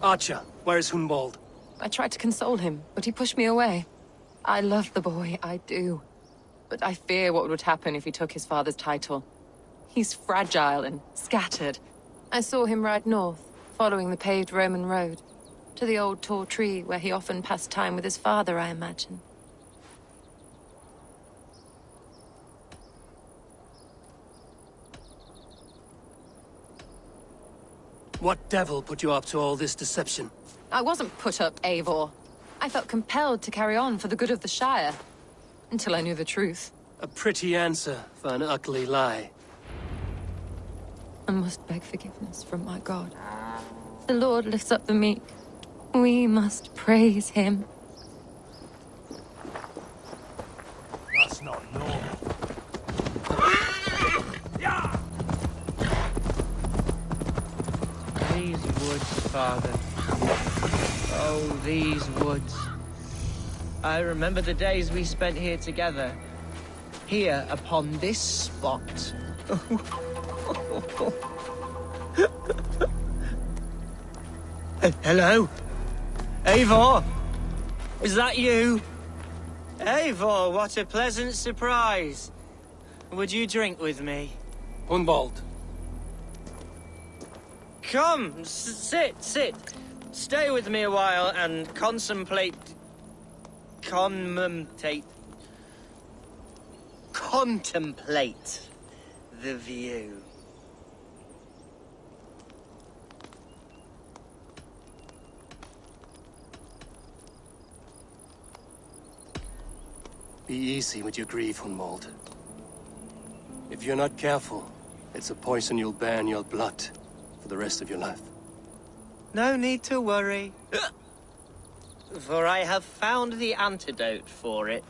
Archer, where is Hunwald? I tried to console him, but he pushed me away. I love the boy, I do. But I fear what would happen if he took his father's title. He's fragile and scattered. I saw him ride north, following the paved Roman road. To the old tall tree where he often passed time with his father, I imagine. What devil put you up to all this deception? I wasn't put up, Eivor. I felt compelled to carry on for the good of the Shire. Until I knew the truth. A pretty answer for an ugly lie. I must beg forgiveness from my God. The Lord lifts up the meek. We must praise him. That's not normal. These woods, Father. Oh, these woods. I remember the days we spent here together. Here, upon this spot. Hello? Eivor? Is that you? Eivor, what a pleasant surprise. Would you drink with me? Hunwald. Come, sit. Stay with me a while and contemplate the view. Be easy with your grief, Hunwald. If you're not careful, it's a poison you'll bear in your blood for the rest of your life. No need to worry. For I have found the antidote for it.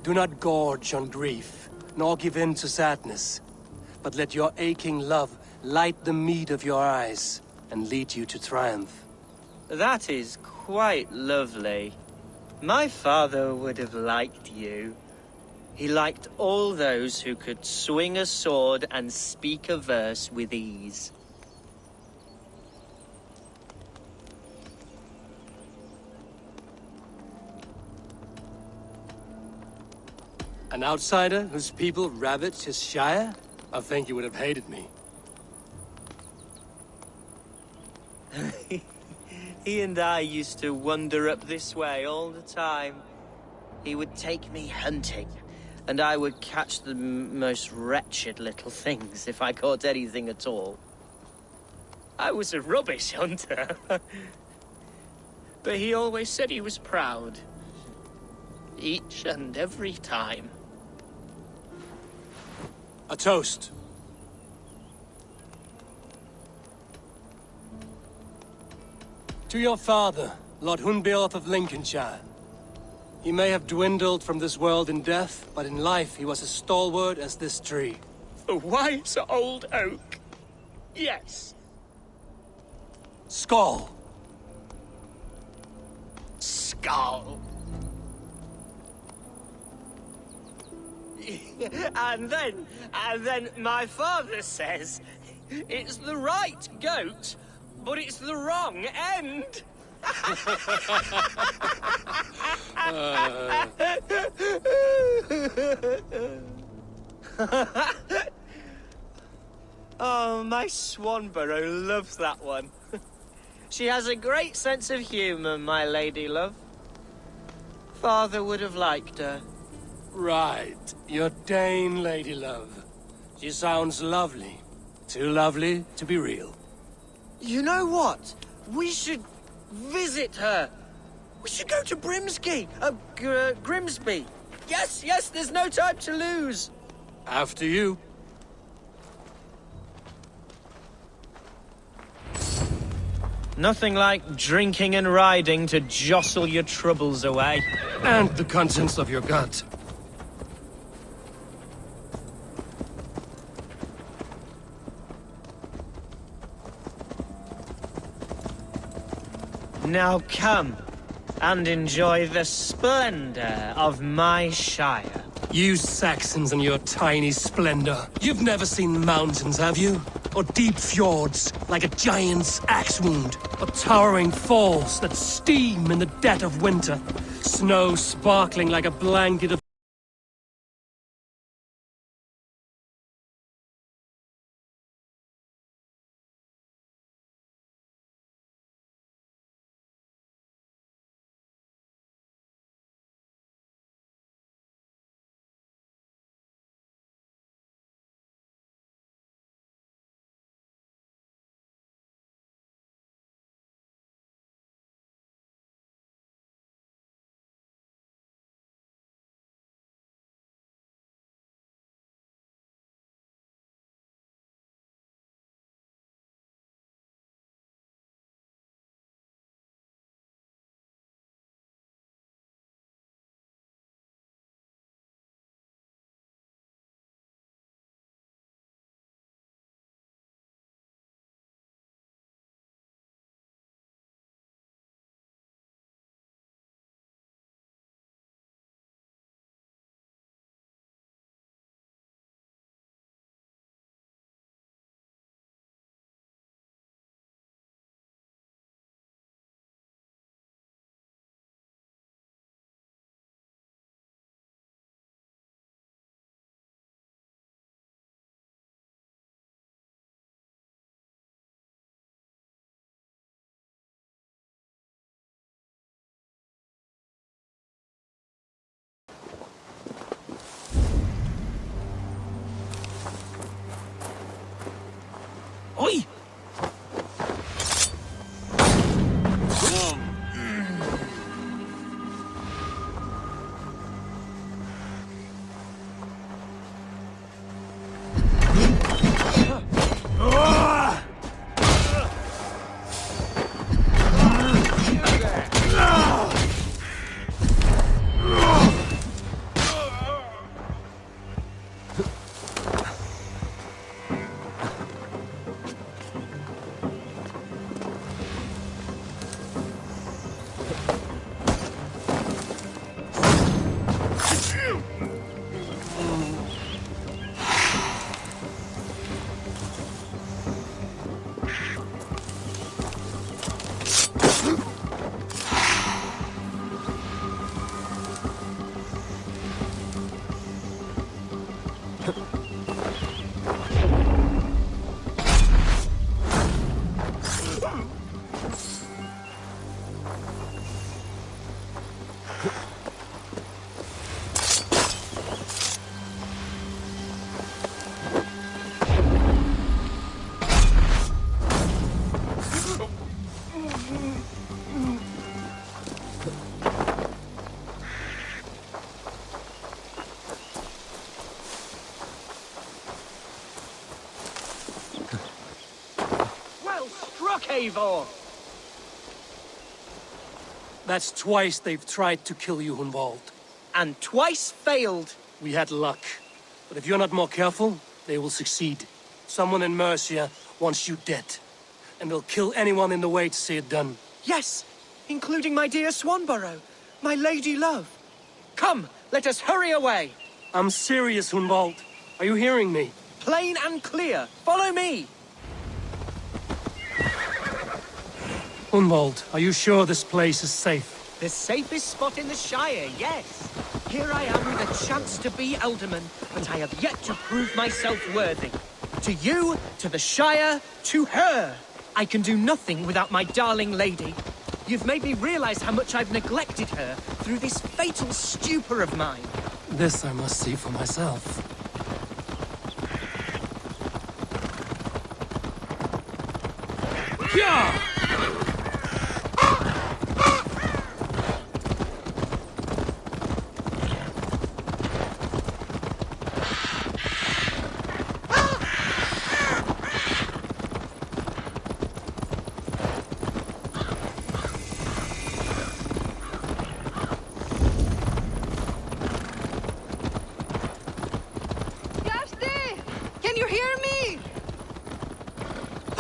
Do not gorge on grief, nor give in to sadness, but let your aching love light the mead of your eyes and lead you to triumph. That is quite lovely. My father would have liked you. He liked all those who could swing a sword and speak a verse with ease. An outsider whose people ravaged his shire? I think he would have hated me. He and I used to wander up this way all the time. He would take me hunting, and I would catch the most wretched little things if I caught anything at all. I was a rubbish hunter. But he always said he was proud. Each and every time. A toast. To your father, Lord Hunbeorth of Lincolnshire. He may have dwindled from this world in death, but in life he was as stalwart as this tree. A wise old oak. Yes. Skull. Skull. And then my father says, it's the right goat, but it's the wrong end. Oh, my Swanborough loves that one. She has a great sense of humor, my lady love. Father would have liked her. Right. Your Dane lady love. She sounds lovely. Too lovely to be real. You know what? We should visit her. We should go to Grimsby. Yes, there's no time to lose. After you. Nothing like drinking and riding to jostle your troubles away. And the contents of your gut. Now come and enjoy the splendor of my shire. You Saxons and your tiny splendor. You've never seen mountains, have you? or deep fjords like a giant's axe wound, or towering falls that steam in the dead of winter, snow sparkling like a blanket of Oi! Well struck, Eivor! That's twice they've tried to kill you, Hunwald. And twice failed. We had luck. But if you're not more careful, they will succeed. Someone in Mercia wants you dead. And they'll kill anyone in the way to see it done. Yes, including my dear Swanborough, my lady love. Come, let us hurry away. I'm serious, Hunwald. Are you hearing me? Plain and clear. Follow me. Hunwald, are you sure this place is safe? The safest spot in the Shire, yes. Here I am with a chance to be Alderman, but I have yet to prove myself worthy. To you, to the Shire, to her. I can do nothing without my darling lady. You've made me realize how much I've neglected her through this fatal stupor of mine. This I must see for myself. Yeah!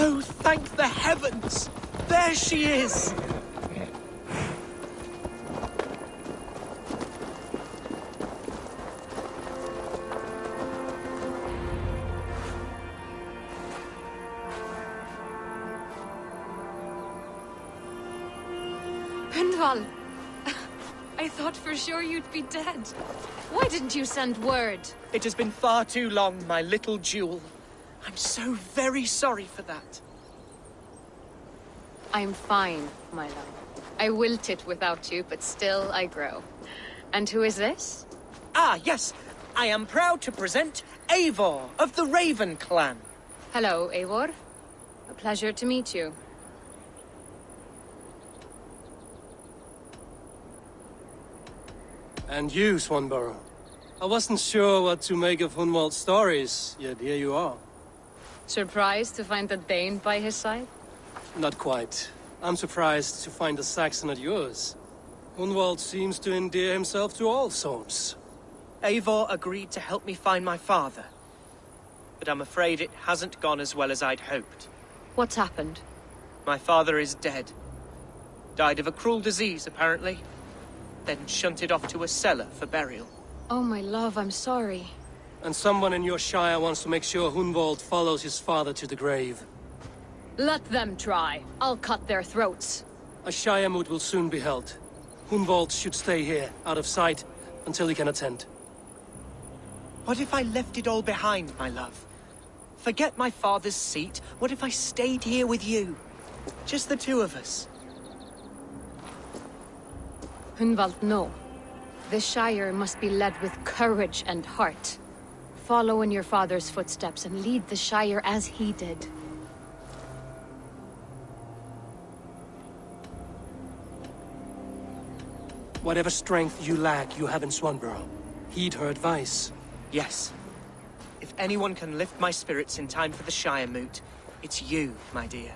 Oh, thank the heavens! There she is! Hundval! I thought for sure you'd be dead. Why didn't you send word? It has been far too long, my little jewel. I'm so very sorry for that. I'm fine, my love. I wilted without you, but still I grow. And who is this? Ah, yes. I am proud to present Eivor of the Raven clan. Hello, Eivor. A pleasure to meet you. And you, Swanborough. I wasn't sure what to make of Hunwald's stories, yet here you are. Surprised to find a Dane by his side? Not quite. I'm surprised to find a Saxon at yours. Hunwald seems to endear himself to all sorts. Eivor agreed to help me find my father. But I'm afraid it hasn't gone as well as I'd hoped. What's happened? My father is dead. Died of a cruel disease, apparently. Then shunted off to a cellar for burial. Oh, my love, I'm sorry. And someone in your shire wants to make sure Hunwald follows his father to the grave. Let them try. I'll cut their throats. A shire moot will soon be held. Hunwald should stay here, out of sight, until he can attend. What if I left it all behind, my love? Forget my father's seat. What if I stayed here with you? Just the two of us. Hunwald, no. The Shire must be led with courage and heart. Follow in your father's footsteps and lead the Shire as he did. Whatever strength you lack, you have in Swanborough. Heed her advice. Yes. If anyone can lift my spirits in time for the Shire moot, it's you, my dear.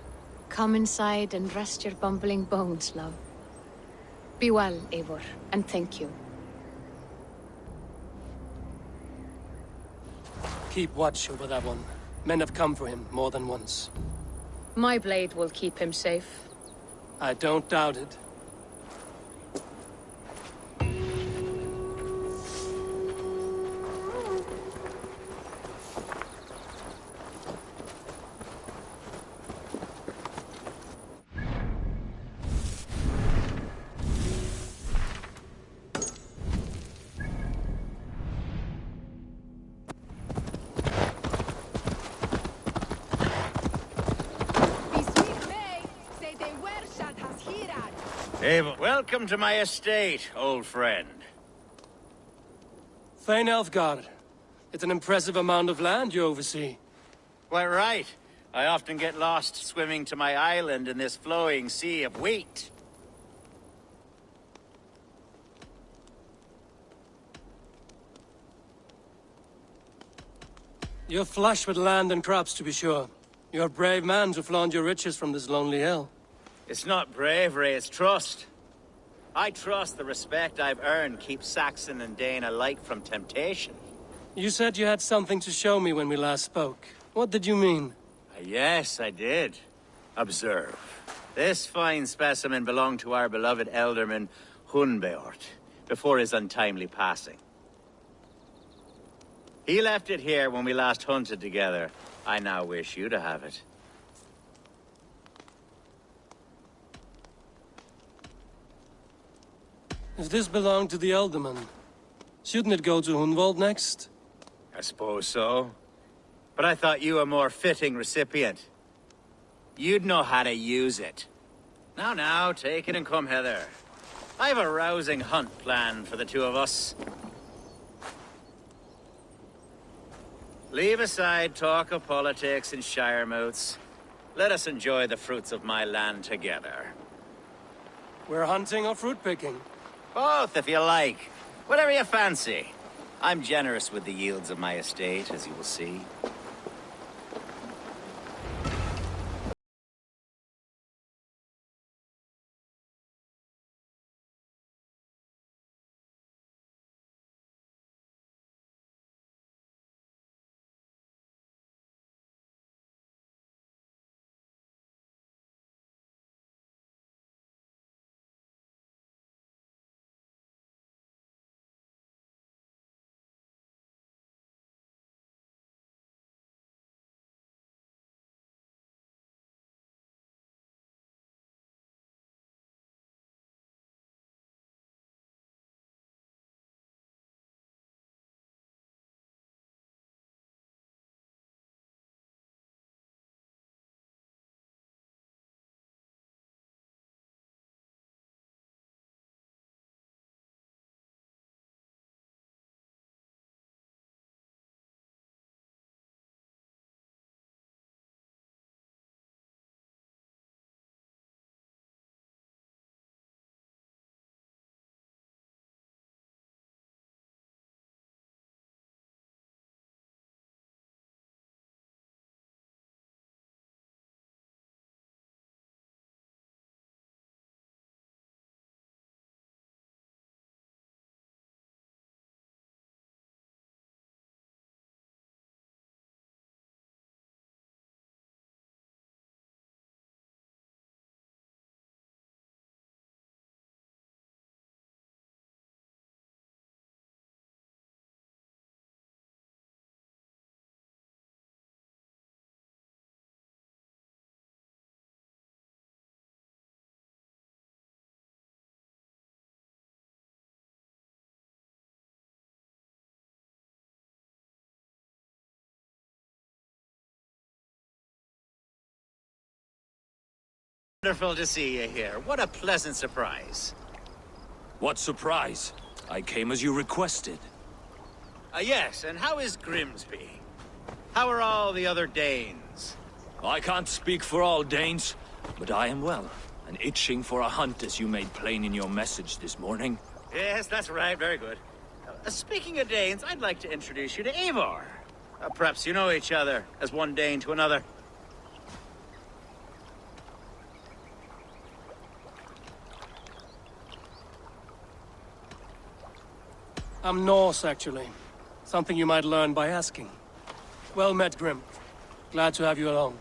Come inside and rest your bumbling bones, love. Be well, Eivor, and thank you. Keep watch over that one. Men have come for him more than once. My blade will keep him safe. I don't doubt it. Eivor, welcome to my estate, old friend. Thane Elfgard. It's an impressive amount of land you oversee. Quite right. I often get lost swimming to my island in this flowing sea of wheat. You're flush with land and crops, to be sure. You're a brave man to flaunt your riches from this lonely hill. It's not bravery, it's trust. I trust the respect I've earned keeps Saxon and Dane alike from temptation. You said you had something to show me when we last spoke. What did you mean? Yes, I did. Observe. This fine specimen belonged to our beloved elderman, Hunbeort, before his untimely passing. He left it here when we last hunted together. I now wish you to have it. If this belonged to the Elderman, shouldn't it go to Hunwald next? I suppose so. But I thought you a more fitting recipient. You'd know how to use it. Now, take it and come hither. I've a rousing hunt planned for the two of us. Leave aside talk of politics and shire moots. Let us enjoy the fruits of my land together. We're hunting or fruit picking? Both, if you like. Whatever you fancy. I'm generous with the yields of my estate, as you will see. Wonderful to see you here. What a pleasant surprise. What surprise? I came as you requested. Yes, and how is Grimsby? How are all the other Danes? I can't speak for all Danes, but I am well, and itching for a hunt as you made plain in your message this morning. Yes, that's right. Very good. Speaking of Danes, I'd like to introduce you to Eivor. Perhaps you know each other, as one Dane to another. I'm Norse, actually. Something you might learn by asking. Well met, Grim. Glad to have you along.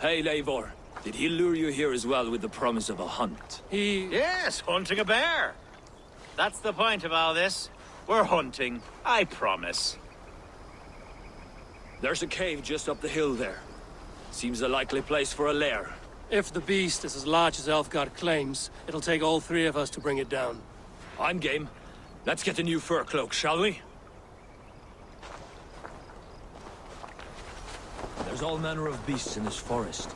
Hey, Eivor. Did he lure you here as well with the promise of a hunt? Yes, hunting a bear. That's the point of all this. We're hunting, I promise. There's a cave just up the hill there. Seems a likely place for a lair. If the beast is as large as Elfgard claims, it'll take all three of us to bring it down. I'm game. Let's get a new fur cloak, shall we? There's all manner of beasts in this forest.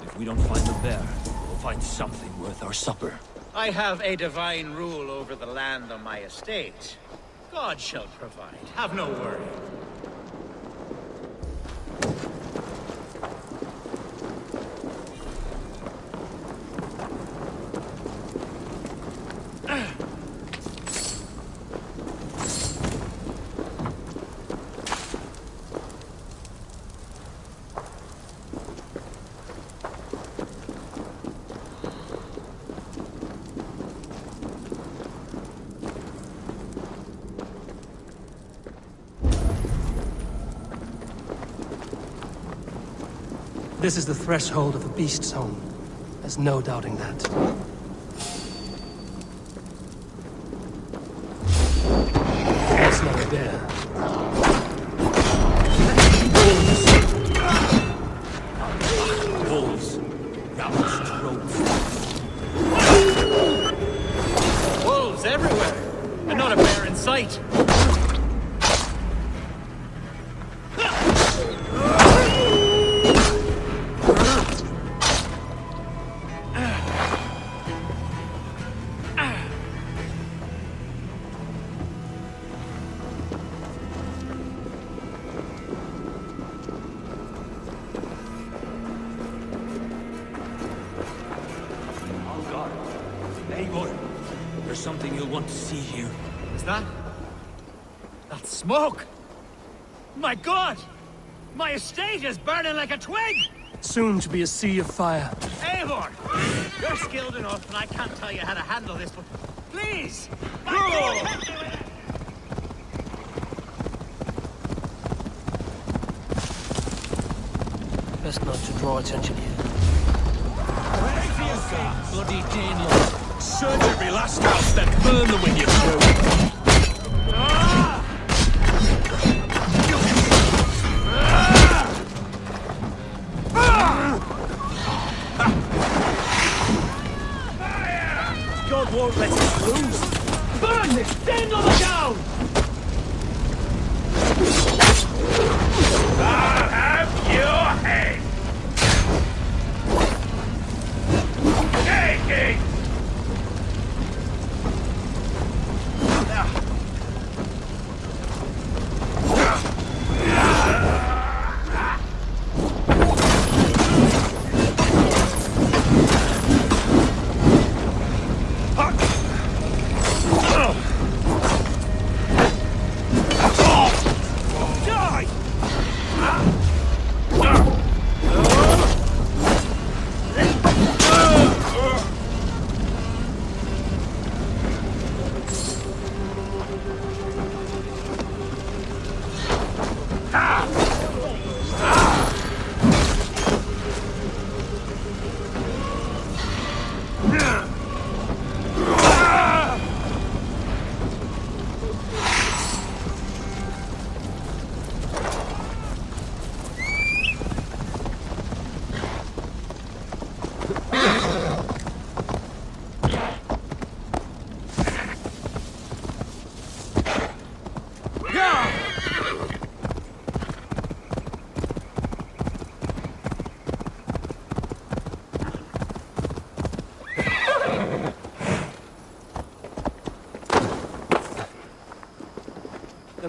If we don't find the bear, we'll find something worth our supper. I have a divine rule over the land on my estate. God shall provide. Have no worry. This is the threshold of the beast's home. There's no doubting that. That's not a bear. Wolves. Ravenous troves. Wolves everywhere, and not a bear in sight. Eivor, there's something you'll want to see here. Is that smoke? My God! My estate is burning like a twig! Soon to be a sea of fire. Eivor! You're skilled enough, and I can't tell you how to handle this, but please! My God, help me with it! Best not to draw attention here. Ready for your feet, bloody Danelord. Search every last house, then burn them when you through. God won't let us lose! Burn this Danelord down! I'll have your head! Take it!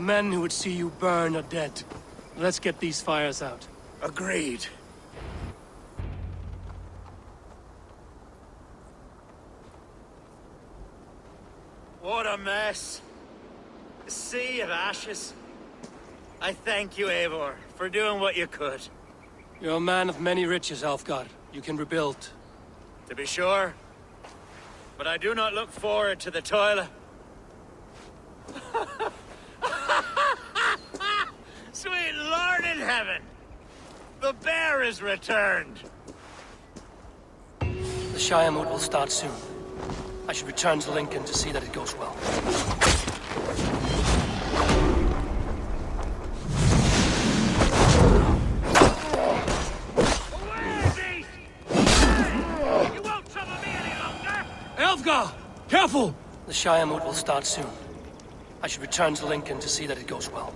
men who would see you burn are dead. Let's get these fires out. Agreed. What a mess. A sea of ashes. I thank you, Eivor, for doing what you could. You're a man of many riches, Alfgar. You can rebuild. To be sure. But I do not look forward to the toil. Sweet Lord in heaven! The bear is returned! The Shiremoot will start soon. I should return to Lincoln to see that it goes well. You won't trouble me any longer! Elfgar! Careful! The Shiremoot will start soon. I should return to Lincoln to see that it goes well.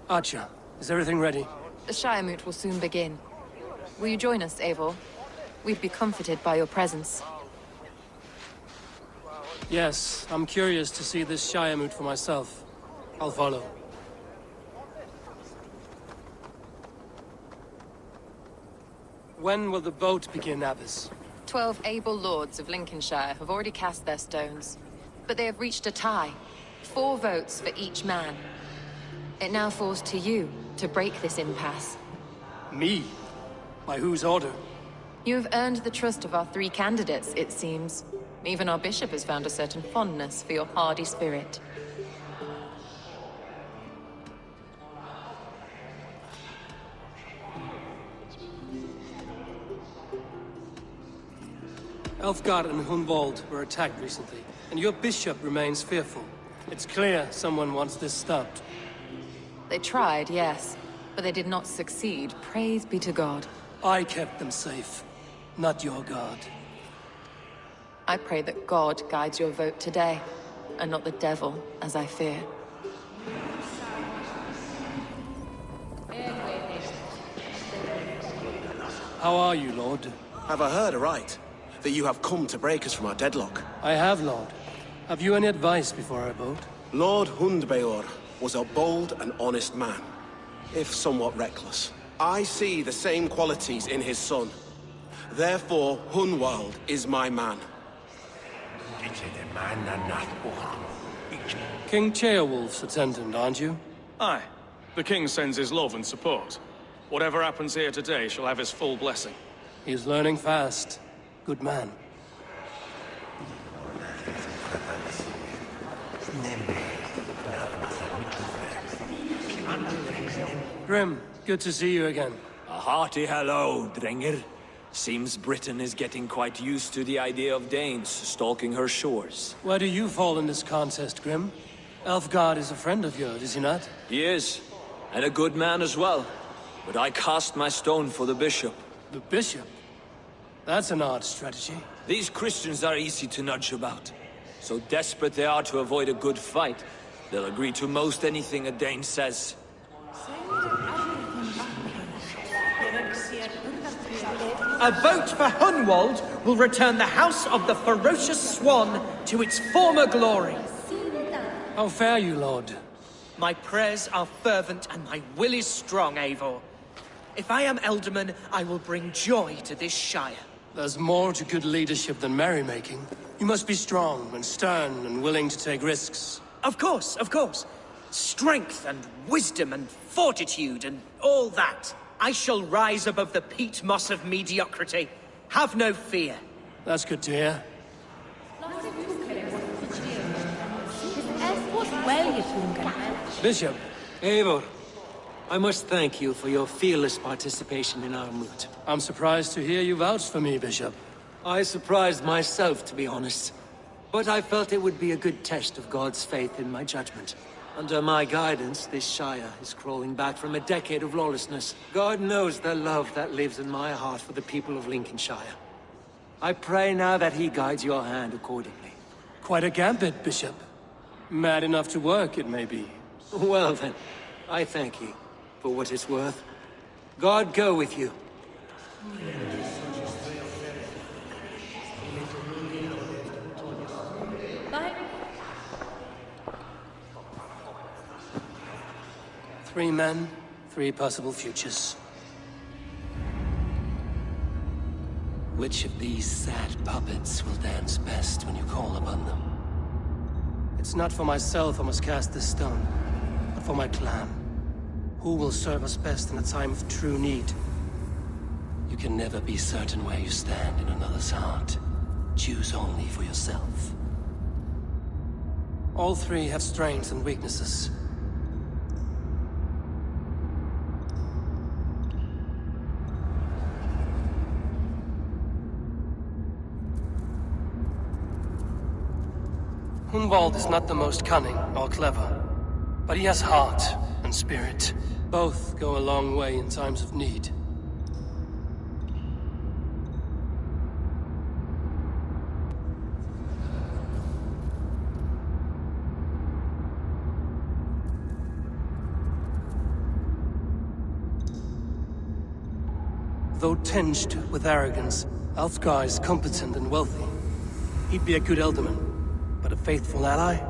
Archer, is everything ready? The Shiremoot will soon begin. Will you join us, Eivor? We'd be comforted by your presence. Yes, I'm curious to see this Shiremoot for myself. I'll follow. When will the vote begin, Abbess? 12 able lords of Lincolnshire have already cast their stones, but they have reached a tie. 4 votes for each man. It now falls to you to break this impasse. Me? By whose order? You have earned the trust of our 3 candidates, it seems. Even our bishop has found a certain fondness for your hardy spirit. Elfgar and Hunwald were attacked recently, and your bishop remains fearful. It's clear someone wants this stopped. They tried, yes, but they did not succeed. Praise be to God. I kept them safe, not your god. I pray that God guides your vote today, and not the devil, as I fear. How are you, Lord? Have I heard aright? That you have come to break us from our deadlock? I have, Lord. Have you any advice before I vote? Lord Hundbeor was a bold and honest man, if somewhat reckless. I see the same qualities in his son. Therefore, Hunwald is my man. King Ceolwulf's attendant, aren't you? Aye. The king sends his love and support. Whatever happens here today shall have his full blessing. He's learning fast. Good man. Grim, good to see you again. A hearty hello, Drenger. Seems Britain is getting quite used to the idea of Danes stalking her shores. Where do you fall in this contest, Grim? Elfgar is a friend of yours, is he not? He is, and a good man as well. But I cast my stone for the bishop. The bishop? That's an odd strategy. These Christians are easy to nudge about. So desperate they are to avoid a good fight, they'll agree to most anything a Dane says. A vote for Hunwald will return the House of the Ferocious Swan to its former glory. How fare you, Lord? My prayers are fervent and my will is strong, Eivor. If I am Elderman, I will bring joy to this Shire. There's more to good leadership than merrymaking. You must be strong and stern and willing to take risks. Of course, of course. Strength and wisdom and fortitude and all that. I shall rise above the peat moss of mediocrity. Have no fear. That's good to hear. Bishop, Eivor, I must thank you for your fearless participation in our moot. I'm surprised to hear you vouch for me, Bishop. I surprised myself, to be honest. But I felt it would be a good test of God's faith in my judgment. Under my guidance, this Shire is crawling back from a decade of lawlessness. God knows the love that lives in my heart for the people of Lincolnshire. I pray now that he guides your hand accordingly. Quite a gambit, Bishop. Mad enough to work, it may be. Well then, I thank you for what it's worth. God go with you. Three men, three possible futures. Which of these sad puppets will dance best when you call upon them? It's not for myself I must cast this stone, but for my clan. Who will serve us best in a time of true need? You can never be certain where you stand in another's heart. Choose only for yourself. All three have strengths and weaknesses. Hunwald is not the most cunning or clever, but he has heart and spirit. Both go a long way in times of need. Though tinged with arrogance, Alfgar is competent and wealthy. He'd be a good ealdorman. But a faithful ally?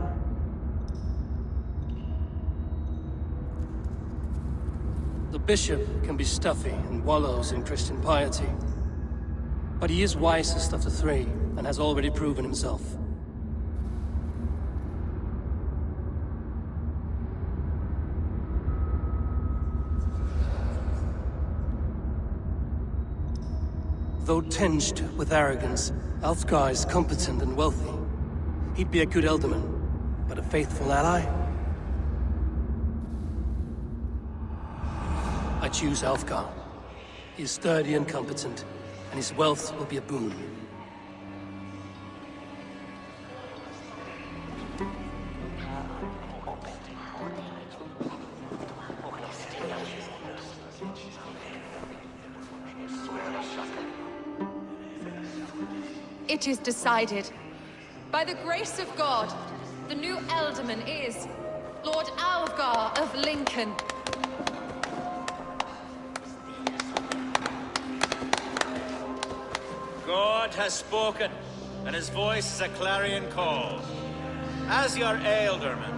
The bishop can be stuffy and wallows in Christian piety. But he is wisest of the three, and has already proven himself. Though tinged with arrogance, Alfgar is competent and wealthy. He'd be a good ealdorman, but a faithful ally? I choose Alfgar. He is sturdy and competent, and his wealth will be a boon. It is decided. By the grace of God, the new ealdorman is Lord Alfgar of Lincoln. God has spoken, and his voice is a clarion call. As your ealdorman,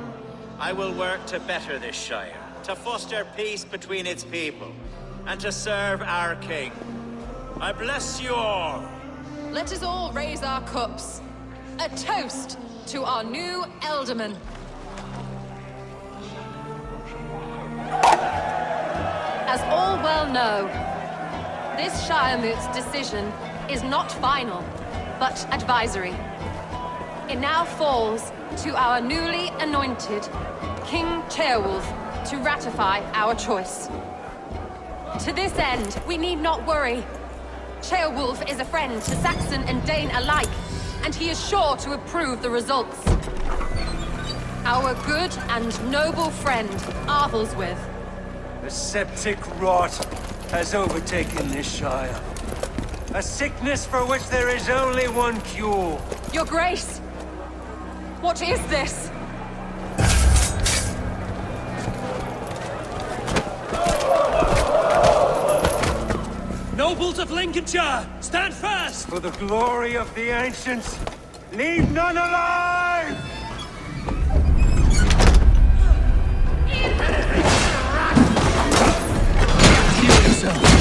I will work to better this Shire, to foster peace between its people, and to serve our king. I bless you all. Let us all raise our cups. A toast to our new ealdorman. As all well know, this Shiremoot's decision is not final, but advisory. It now falls to our newly anointed King Ceolwulf to ratify our choice. To this end, we need not worry. Ceolwulf is a friend to Saxon and Dane alike, and he is sure to approve the results. Our good and noble friend, Arthelswith. The septic rot has overtaken this Shire. A sickness for which there is only one cure. Your Grace! What is this? Nobles of Lincolnshire, stand fast! For the glory of the ancients, leave none alive! Heal yourself.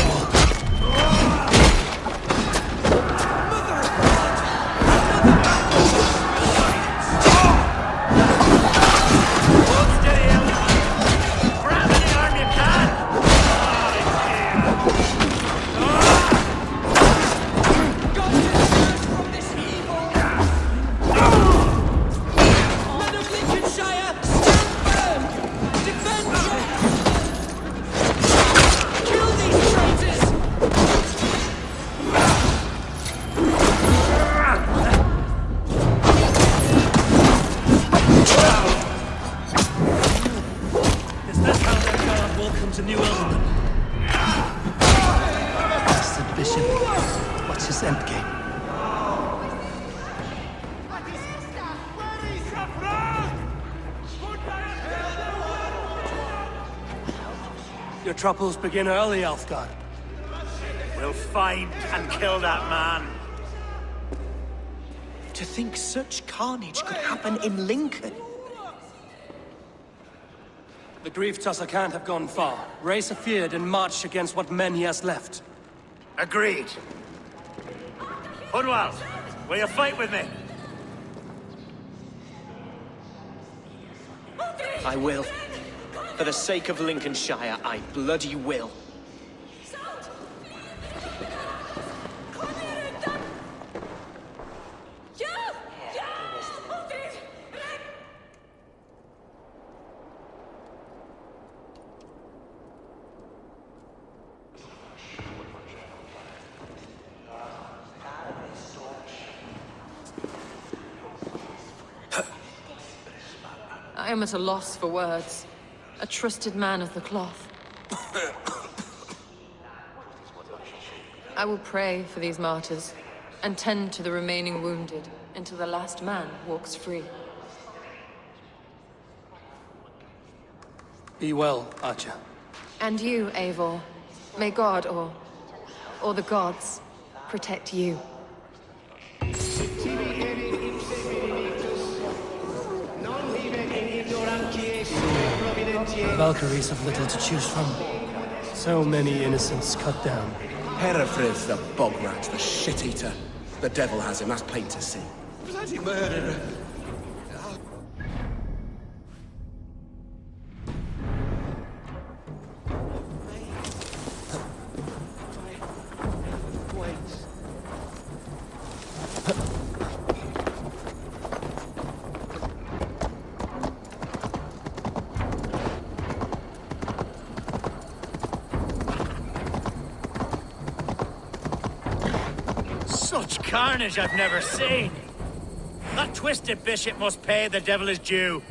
troubles begin early, Alfgar. We'll find and kill that man. To think such carnage could happen in Lincoln. The grief tusser can't have gone far. Raise a feared and march against what men he has left. Agreed. Hunwald, will you fight with me? I will. For the sake of Lincolnshire, I bloody will. I am at a loss for words. A trusted man of the cloth. I will pray for these martyrs, and tend to the remaining wounded, until the last man walks free. Be well, Archer. And you, Eivor. May God, or the gods, protect you. The Valkyries have little to choose from. So many innocents cut down. Herefrith, the bog rat, the shit-eater. The devil has him, that's plain to see. Bloody murderer. Such carnage I've never seen. That twisted bishop must pay the devil his due.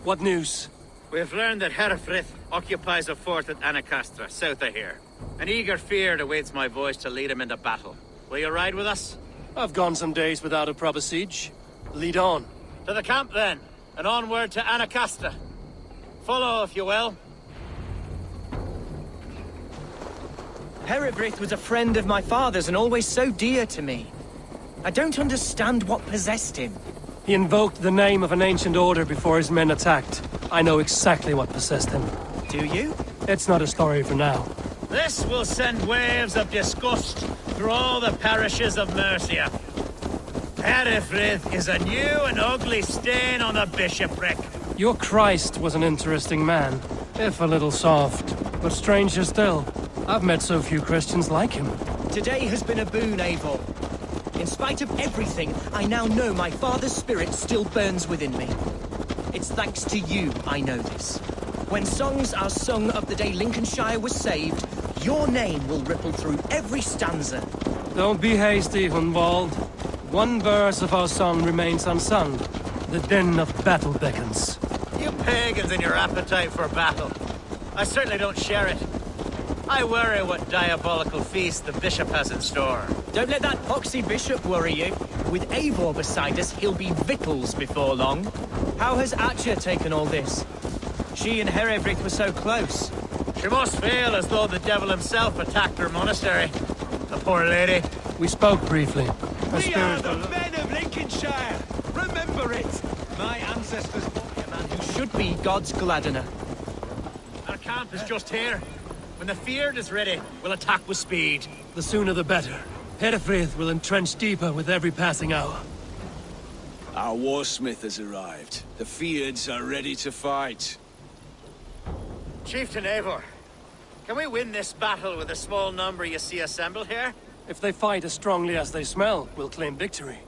What news? We've learned that Herefrith occupies a fort at Anacastra, south of here. An eager feared awaits my voice to lead him into battle. Will you ride with us? I've gone some days without a proper siege. Lead on. To the camp then, and onward to Anacastra. Follow, if you will. Herefrith was a friend of my father's and always so dear to me. I don't understand what possessed him. He invoked the name of an ancient order before his men attacked. I know exactly what possessed him. Do you? It's not a story for now. This will send waves of disgust through all the parishes of Mercia. Herefrith is a new and ugly stain on the bishopric. Your Christ was an interesting man, if a little soft. But stranger still, I've met so few Christians like him. Today has been a boon, Eivor. In spite of everything, I now know my father's spirit still burns within me. It's thanks to you I know this. When songs are sung of the day Lincolnshire was saved, your name will ripple through every stanza. Don't be hasty, Hunwald. One verse of our song remains unsung. The din of battle beckons. You pagans and your appetite for battle. I certainly don't share it. I worry what diabolical feast the bishop has in store. Don't let that poxy bishop worry you. With Eivor beside us, he'll be victuals before long. How has Atcha taken all this? She and Herefrith were so close. She must feel as though the devil himself attacked her monastery. The poor lady. We spoke briefly. We are the men of Lincolnshire! Remember it! My ancestors... A man who should be God's gladdener. Our camp is just here. When the feared is ready, we'll attack with speed. The sooner the better. Herefrith will entrench deeper with every passing hour. Our warsmith has arrived. The Feards are ready to fight. Chieftain Eivor, can we win this battle with the small number you see assembled here? If they fight as strongly as they smell, we'll claim victory.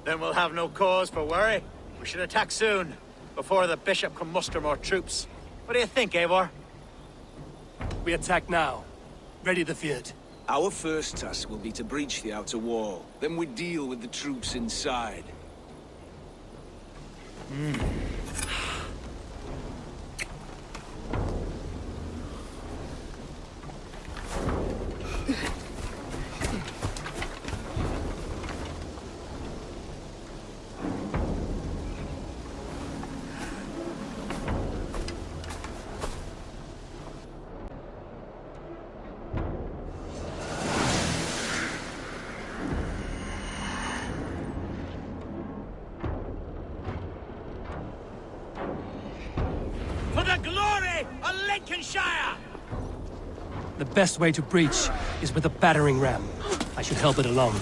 Then we'll have no cause for worry. We should attack soon, before the bishop can muster more troops. What do you think, Eivor? We attack now. Ready the feared. Our first task will be to breach the outer wall. Then we deal with the troops inside. Shire! The best way to breach is with a battering ram. I should help it along.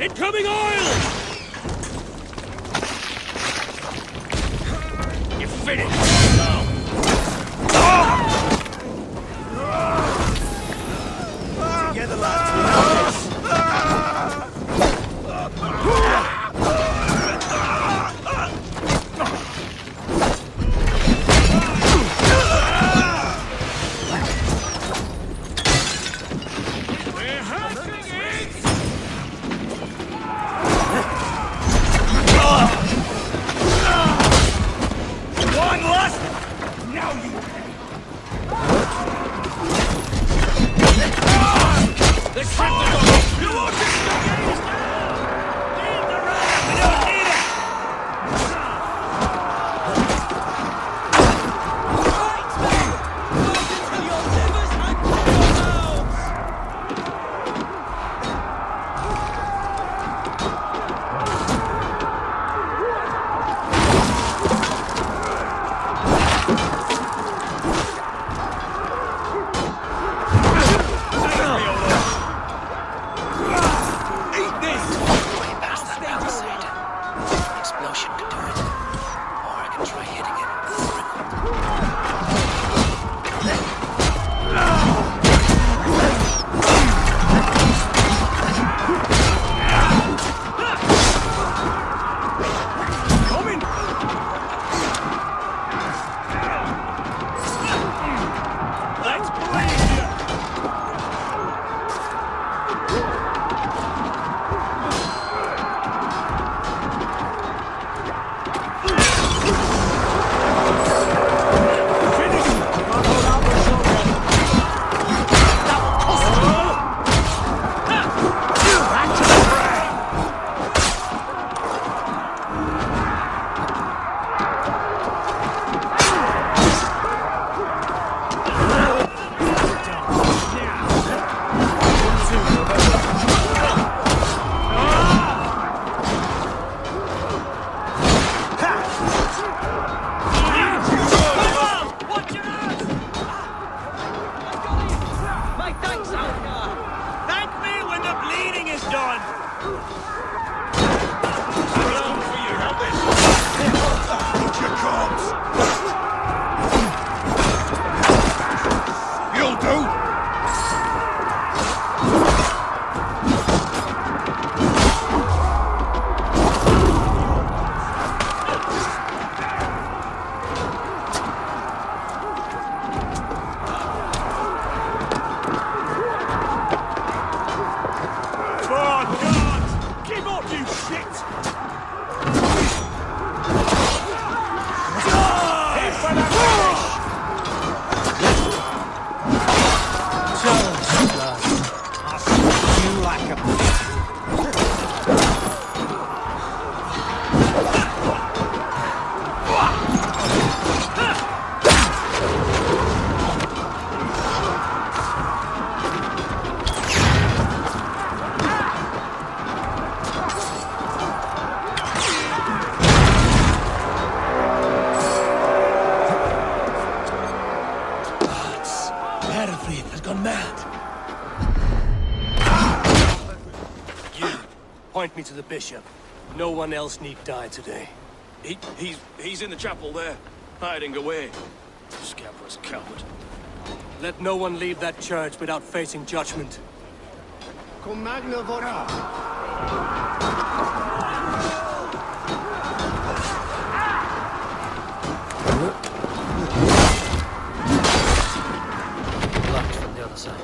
Incoming oil! You finished! Together, lads, we have this! Point me to the bishop. No one else need die today. He's in the chapel there, hiding away. Scabrous coward. Let no one leave that church without facing judgment. Cum magna vora. Locked from the other side.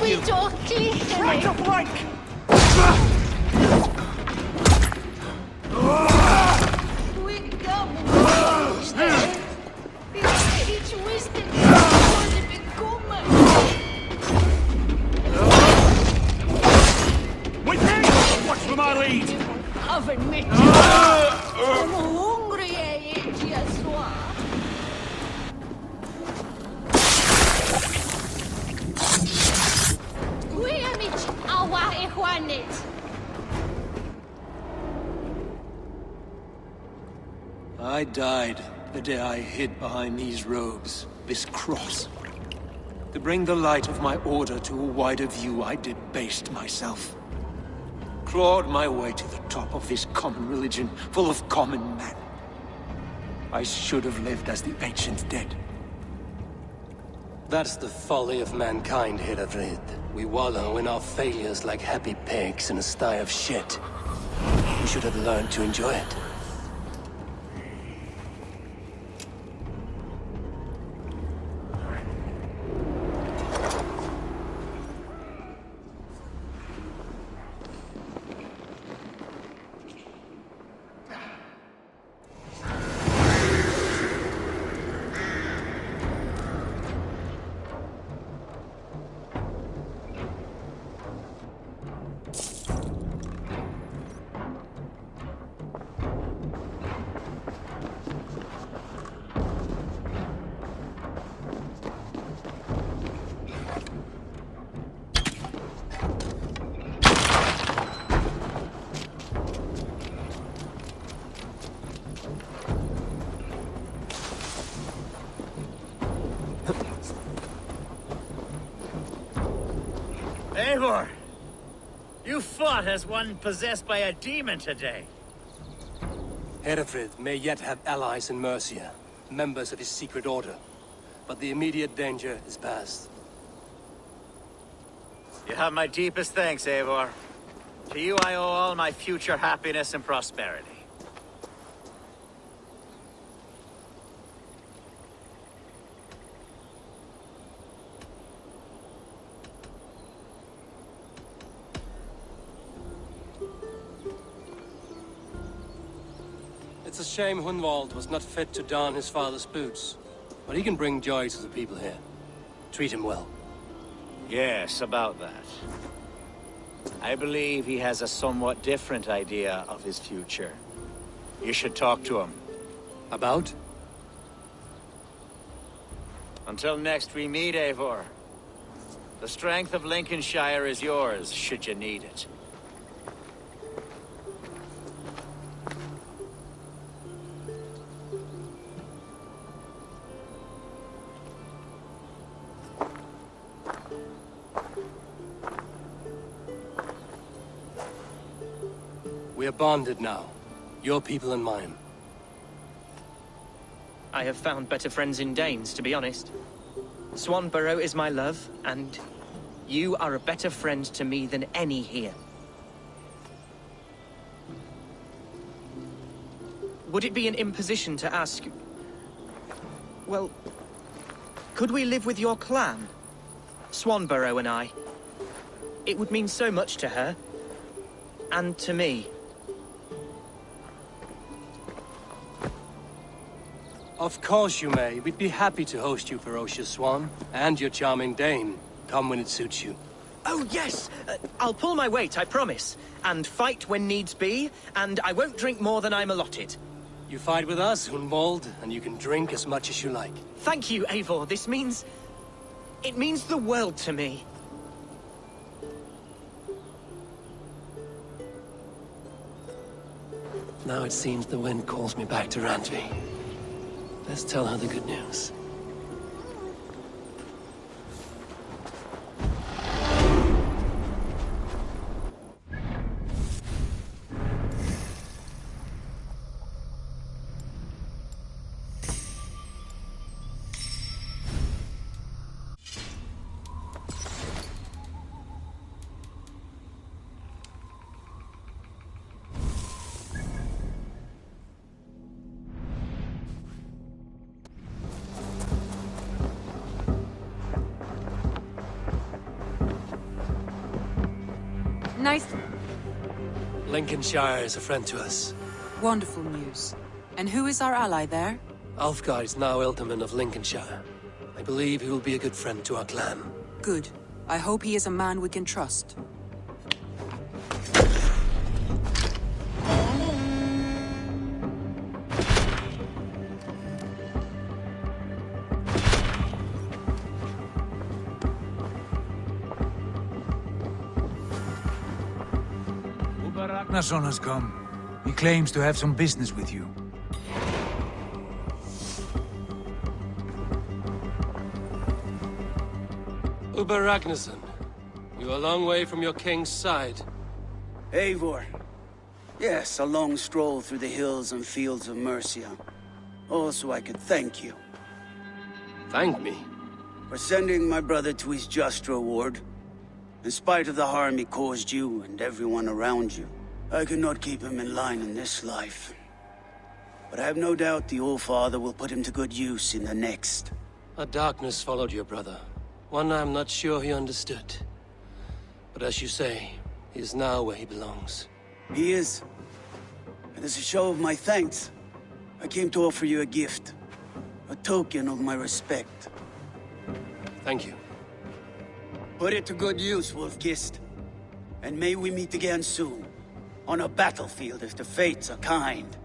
you! Try to flank! With me! Watch for my lead! I died the day I hid behind these robes, this cross. To bring the light of my order to a wider view, I debased myself. Clawed my way to the top of this common religion, full of common men. I should have lived as the ancient dead. That's the folly of mankind, Eivor. We wallow in our failures like happy pigs in a sty of shit. We should have learned to enjoy it. Eivor! You fought as one possessed by a demon today. Eivor may yet have allies in Mercia, members of his secret order. But the immediate danger is past. You have my deepest thanks, Eivor. To you I owe all my future happiness and prosperity. It's a shame Hunwald was not fit to don his father's boots. But he can bring joy to the people here. Treat him well. Yes, about that. I believe he has a somewhat different idea of his future. You should talk to him. About? Until next we meet, Eivor. The strength of Lincolnshire is yours, should you need it. We are bonded now. Your people and mine. I have found better friends in Danes, to be honest. Swanborough is my love, and you are a better friend to me than any here. Would it be an imposition to ask... Well, could we live with your clan? Swanborough and I. It would mean so much to her. And to me. Of course you may. We'd be happy to host you, ferocious swan. And your charming Dane. Come when it suits you. Oh, yes! I'll pull my weight, I promise. And fight when needs be, and I won't drink more than I'm allotted. You fight with us, Hunwald, and you can drink as much as you like. Thank you, Eivor. This means... it means the world to me. Now it seems the wind calls me back to Randvi. Let's tell her the good news. Nice. Lincolnshire is a friend to us. Wonderful news. And who is our ally there? Alfgar is now Ealdorman of Lincolnshire. I believe he will be a good friend to our clan. Good. I hope he is a man we can trust. Ragnarsson has come. He claims to have some business with you. Uber Ragnarsson, you're a long way from your king's side. Eivor. Yes, a long stroll through the hills and fields of Mercia. Also, I could thank you. Thank me? For sending my brother to his just reward. In spite of the harm he caused you and everyone around you, I could not keep him in line in this life. But I have no doubt the Old Father will put him to good use in the next. A darkness followed your brother. One I'm not sure he understood. But as you say, he is now where he belongs. He is. And as a show of my thanks, I came to offer you a gift. A token of my respect. Thank you. Put it to good use, Wolf-Kissed. And may we meet again soon. On a battlefield if the fates are kind.